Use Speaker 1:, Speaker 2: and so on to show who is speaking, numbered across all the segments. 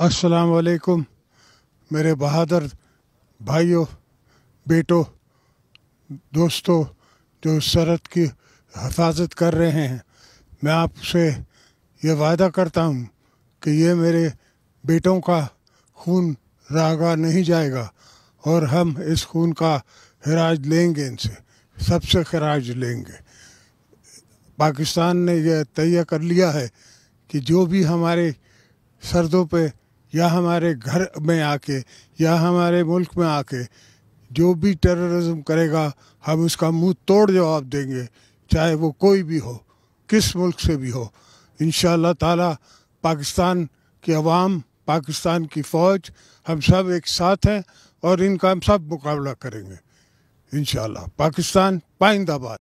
Speaker 1: अस्सलाम वालेकुम मेरे बहादुर भाइयों, बेटों, दोस्तों जो सरहद की हिफाजत कर रहे हैं। मैं आपसे ये वादा करता हूँ कि ये मेरे बेटों का खून रागा नहीं जाएगा और हम इस खून का खराज लेंगे, इनसे सबसे खराज लेंगे। पाकिस्तान ने यह तय कर लिया है कि जो भी हमारे सरहदों पे या हमारे घर में आके या हमारे मुल्क में आके जो भी टेररिज्म करेगा, हम उसका मुंह तोड़ जवाब देंगे, चाहे वो कोई भी हो, किस मुल्क से भी हो। इंशाअल्लाह ताला पाकिस्तान की अवाम, पाकिस्तान की फ़ौज, हम सब एक साथ हैं और इनका हम सब मुकाबला करेंगे इंशाअल्लाह। पाकिस्तान पाइंदाबाद।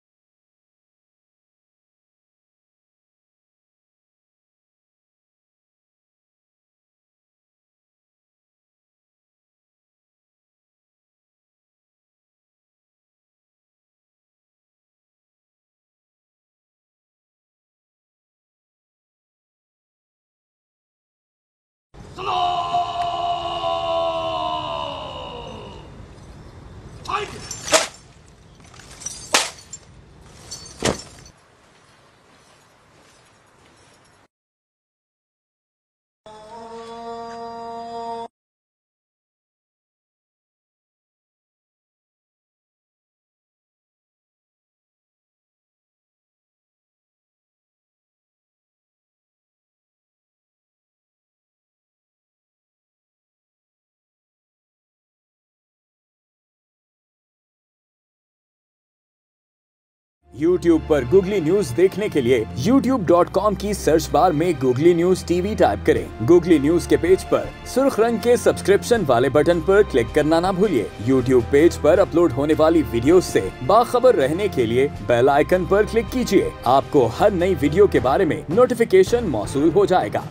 Speaker 2: YouTube पर गूगली न्यूज देखने के लिए youtube.com की सर्च बार में गूगली न्यूज टीवी टाइप करें। गूगली न्यूज के पेज पर सुर्ख रंग के सब्सक्रिप्शन वाले बटन पर क्लिक करना ना भूलिए। YouTube पेज पर अपलोड होने वाली वीडियोस से बाखबर रहने के लिए बेल आइकन पर क्लिक कीजिए। आपको हर नई वीडियो के बारे में नोटिफिकेशन मौसूल हो जाएगा।